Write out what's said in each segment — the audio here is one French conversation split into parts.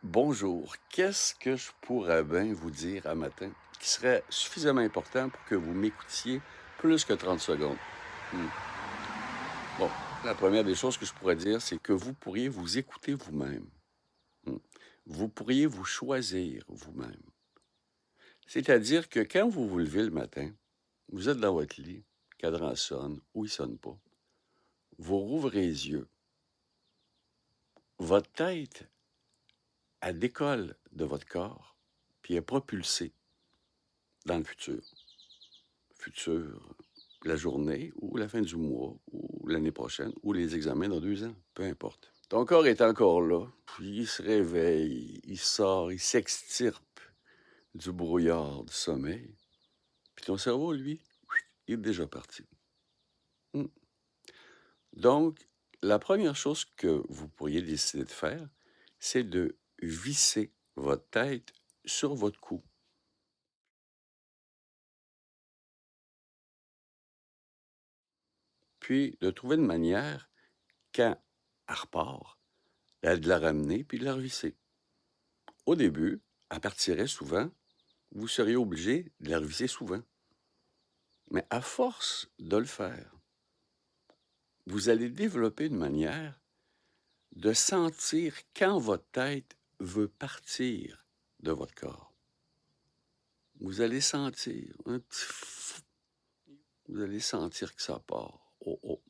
Bonjour, qu'est-ce que je pourrais bien vous dire un matin qui serait suffisamment important pour que vous m'écoutiez plus que 30 secondes? Hmm. Bon, la première des choses que je pourrais dire, c'est que vous pourriez vous écouter vous-même. Hmm. Vous pourriez vous choisir vous-même. C'est-à-dire que quand vous vous levez le matin, vous êtes dans votre lit, le cadran sonne ou il sonne pas. Vous rouvrez les yeux. Votre tête, elle décolle de votre corps, puis elle est propulsée dans le futur. Futur, la journée ou la fin du mois ou l'année prochaine ou les examens dans 2 ans, peu importe. Ton corps est encore là, puis il se réveille, il sort, il s'extirpe du brouillard du sommeil. Puis ton cerveau, lui, il est déjà parti. Hmm. Donc, la première chose que vous pourriez décider de faire, c'est de visser votre tête sur votre cou. Puis de trouver une manière, quand elle repart, de la ramener puis de la revisser. Au début, elle partirait souvent, vous seriez obligé de la revisser souvent. Mais à force de le faire, vous allez développer une manière de sentir quand votre tête veut partir de votre corps. Vous allez sentir un petit fou. Vous allez sentir que ça part. Oh, oh.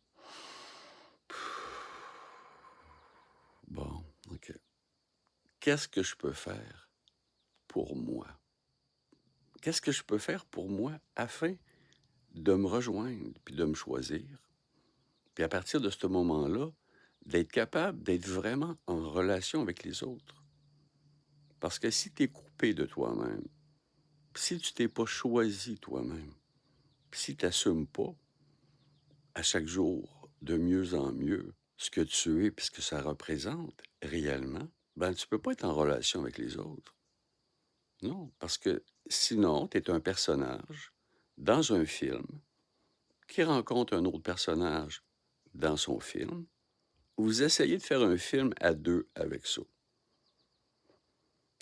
Bon, OK. Qu'est-ce que je peux faire pour moi? Qu'est-ce que je peux faire pour moi afin de me rejoindre puis de me choisir? Puis à partir de ce moment-là, d'être capable d'être vraiment en relation avec les autres. Parce que si tu es coupé de toi-même, puis si tu t'es pas choisi toi-même, puis si tu n'assumes pas à chaque jour de mieux en mieux ce que tu es puis ce que ça représente réellement, ben tu peux pas être en relation avec les autres. Non, parce que sinon, tu es un personnage dans un film qui rencontre un autre personnage dans son film. Vous essayez de faire un film à deux avec ça.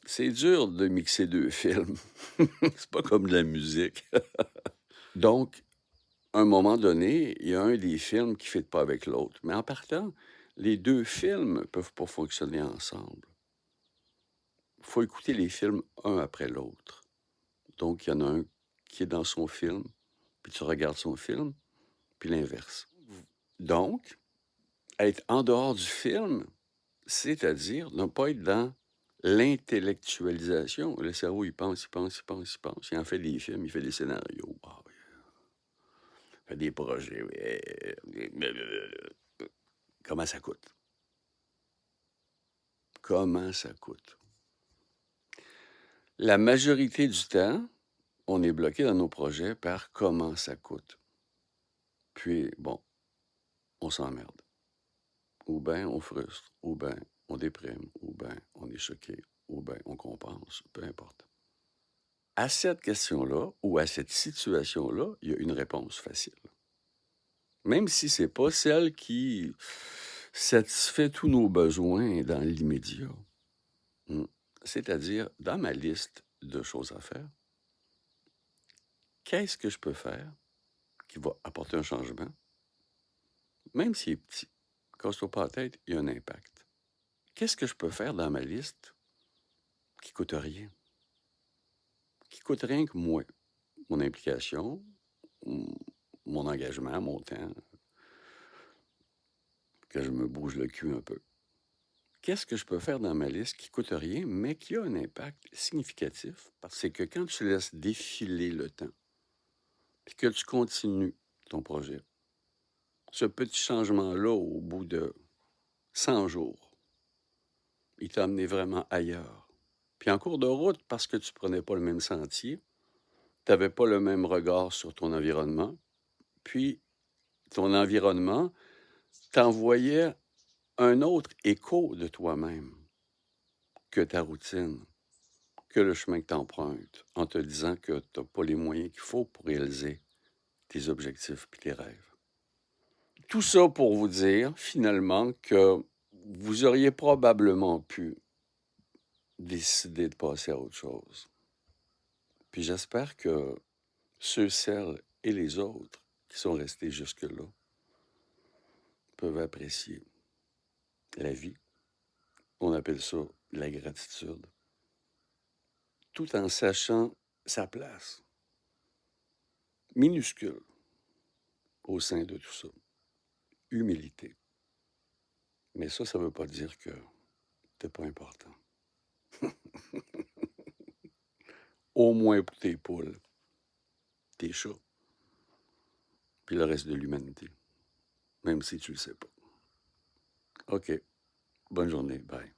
C'est dur de mixer 2 films. C'est pas comme de la musique. Donc, à un moment donné, il y a un des films qui ne fit pas avec l'autre. Mais en partant, les 2 films peuvent pas fonctionner ensemble. Il faut écouter les films un après l'autre. Donc, il y en a un qui est dans son film, puis tu regardes son film, puis l'inverse. Donc, être en dehors du film, c'est-à-dire ne pas être dans l'intellectualisation. Le cerveau, il pense, il pense, il pense, il pense. Il en fait des films, il fait des scénarios. Ah oui, il fait des projets. Oui. Comment ça coûte? Comment ça coûte? La majorité du temps, on est bloqué dans nos projets par comment ça coûte. Puis, bon, on s'emmerde. Ou bien on frustre, ou bien on déprime, ou bien on est choqué, ou bien on compense, peu importe. À cette question-là ou à cette situation-là, il y a une réponse facile. Même si c'est pas celle qui satisfait tous nos besoins dans l'immédiat. Mm. C'est-à-dire, dans ma liste de choses à faire, qu'est-ce que je peux faire qui va apporter un changement, même s'il est petit? Casse-toi pas la tête, il y a un impact. Qu'est-ce que je peux faire dans ma liste qui coûte rien? Qui coûte rien que moi, mon implication, m- mon engagement, mon temps, que je me bouge le cul un peu. Qu'est-ce que je peux faire dans ma liste qui coûte rien, mais qui a un impact significatif? Parce que quand tu laisses défiler le temps, puis que tu continues ton projet, ce petit changement-là, au bout de 100 jours, il t'a amené vraiment ailleurs. Puis en cours de route, parce que tu prenais pas le même sentier, tu n'avais pas le même regard sur ton environnement, puis ton environnement t'envoyait un autre écho de toi-même que ta routine, que le chemin que tu empruntes, en te disant que tu n'as pas les moyens qu'il faut pour réaliser tes objectifs et tes rêves. Tout ça pour vous dire, finalement, que vous auriez probablement pu décider de passer à autre chose. Puis j'espère que ceux, celles et les autres qui sont restés jusque-là peuvent apprécier la vie. On appelle ça la gratitude, tout en sachant sa place, minuscule, au sein de tout ça. Humilité. Mais ça ne veut pas dire que t'es pas important. Au moins pour tes poules, tes chats, puis le reste de l'humanité, même si tu le sais pas. OK. Bonne journée. Bye.